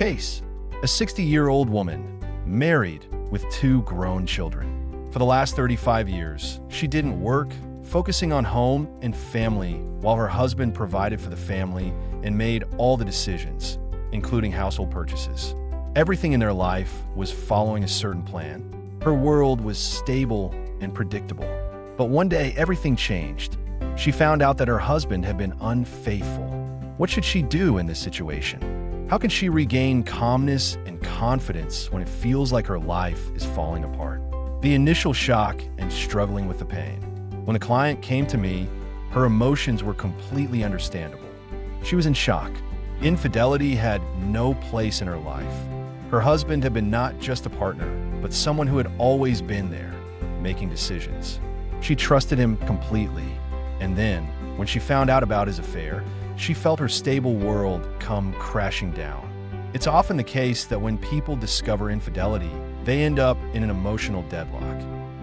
case: a 60-year-old woman, married with 2 grown children. For the last 35 years, she didn't work, focusing on home and family while her husband provided for the family and made all the decisions, including household purchases. Everything in their life was following a certain plan. Her world was stable and predictable. But one day, everything changed. She found out that her husband had been unfaithful. What should she do in this situation? How can she regain calmness and confidence when it feels like her life is falling apart? The initial shock and struggling with the pain. When the client came to me, her emotions were completely understandable. She was in shock. Infidelity had no place in her life. Her husband had been not just a partner, but someone who had always been there, making decisions. She trusted him completely. And then, when she found out about his affair, she felt her stable world come crashing down. It's often the case that when people discover infidelity, they end up in an emotional deadlock.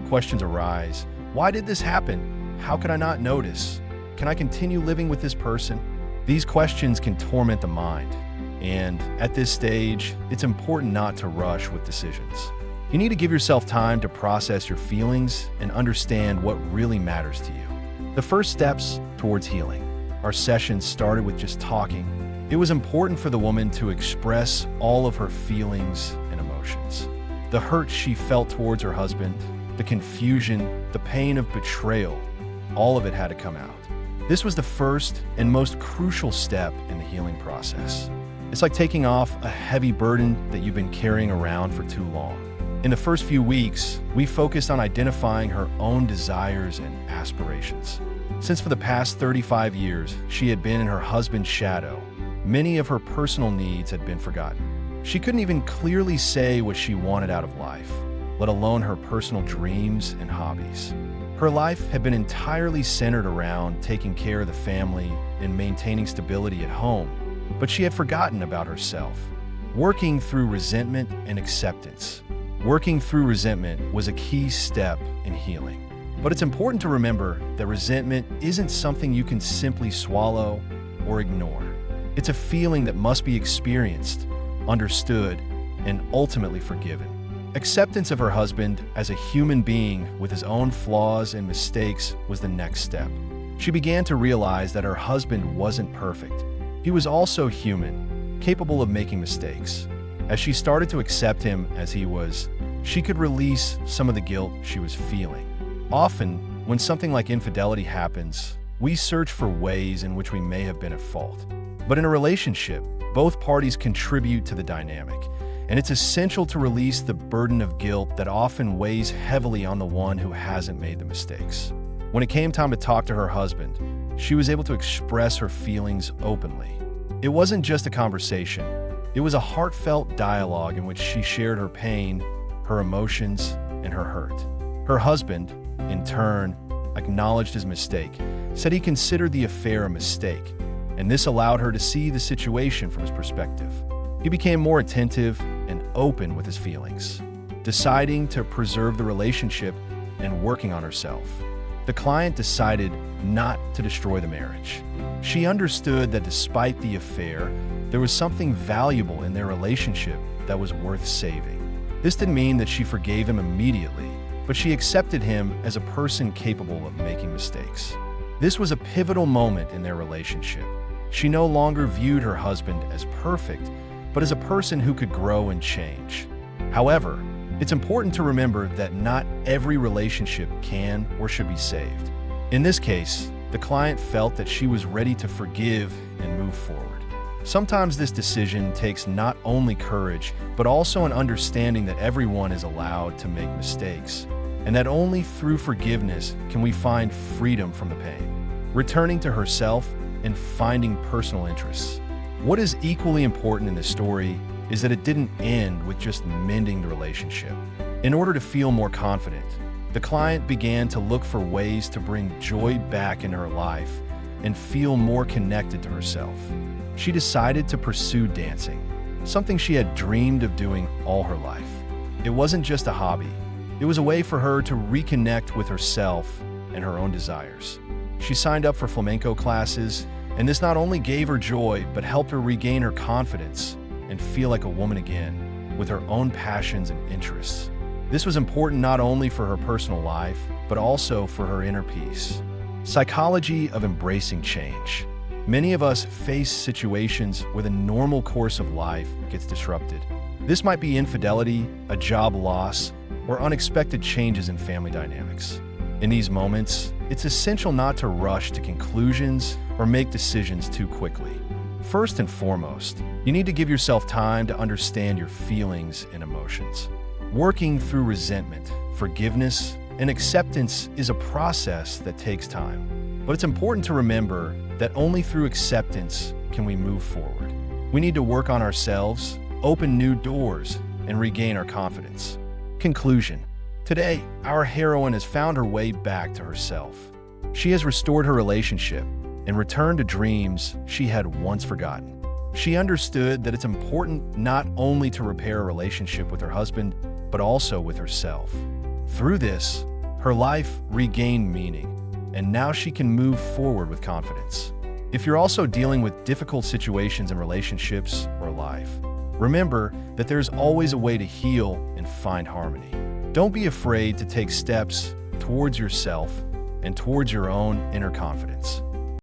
Questions arise. Why did this happen? How could I not notice? Can I continue living with this person? These questions can torment the mind. And at this stage, it's important not to rush with decisions. You need to give yourself time to process your feelings and understand what really matters to you. The first steps towards healing. Our session started with just talking. It was important for the woman to express all of her feelings and emotions. The hurt she felt towards her husband, the confusion, the pain of betrayal, all of it had to come out. This was the first and most crucial step in the healing process. It's like taking off a heavy burden that you've been carrying around for too long. In the first few weeks, we focused on identifying her own desires and aspirations. Since for the past 35 years, she had been in her husband's shadow, many of her personal needs had been forgotten. She couldn't even clearly say what she wanted out of life, let alone her personal dreams and hobbies. Her life had been entirely centered around taking care of the family and maintaining stability at home. But she had forgotten about herself. Working through resentment and acceptance. Working through resentment was a key step in healing. But it's important to remember that resentment isn't something you can simply swallow or ignore. It's a feeling that must be experienced, understood, and ultimately forgiven. Acceptance of her husband as a human being with his own flaws and mistakes was the next step. She began to realize that her husband wasn't perfect. He was also human, capable of making mistakes. As she started to accept him as he was, she could release some of the guilt she was feeling. Often, when something like infidelity happens, we search for ways in which we may have been at fault. But in a relationship, both parties contribute to the dynamic, and it's essential to release the burden of guilt that often weighs heavily on the one who hasn't made the mistakes. When it came time to talk to her husband, she was able to express her feelings openly. It wasn't just a conversation. It was a heartfelt dialogue in which she shared her pain, her emotions, and her hurt. Her husband, in turn, acknowledged his mistake, said he considered the affair a mistake, and this allowed her to see the situation from his perspective. He became more attentive and open with his feelings, deciding to preserve the relationship and working on herself. The client decided not to destroy the marriage. She understood that despite the affair, there was something valuable in their relationship that was worth saving. This didn't mean that she forgave him immediately, but she accepted him as a person capable of making mistakes. This was a pivotal moment in their relationship. She no longer viewed her husband as perfect, but as a person who could grow and change. However, it's important to remember that not every relationship can or should be saved. In this case, the client felt that she was ready to forgive and move forward. Sometimes this decision takes not only courage, but also an understanding that everyone is allowed to make mistakes, and that only through forgiveness can we find freedom from the pain, returning to herself and finding personal interests. What is equally important in this story is that it didn't end with just mending the relationship. In order to feel more confident, the client began to look for ways to bring joy back in her life and feel more connected to herself. She decided to pursue dancing, something she had dreamed of doing all her life. It wasn't just a hobby. It was a way for her to reconnect with herself and her own desires. She signed up for flamenco classes, and this not only gave her joy, but helped her regain her confidence and feel like a woman again, with her own passions and interests. This was important not only for her personal life, but also for her inner peace. Psychology of embracing change. Many of us face situations where the normal course of life gets disrupted. This might be infidelity, a job loss, or unexpected changes in family dynamics. In these moments, it's essential not to rush to conclusions or make decisions too quickly. First and foremost, you need to give yourself time to understand your feelings and emotions. Working through resentment, forgiveness, and acceptance is a process that takes time. But it's important to remember that only through acceptance can we move forward. We need to work on ourselves, open new doors, and regain our confidence. Conclusion. Today, our heroine has found her way back to herself. She has restored her relationship and returned to dreams she had once forgotten. She understood that it's important not only to repair a relationship with her husband, but also with herself. Through this, her life regained meaning, and now she can move forward with confidence. If you're also dealing with difficult situations in relationships or life, remember that there's always a way to heal and find harmony. Don't be afraid to take steps towards yourself and towards your own inner confidence.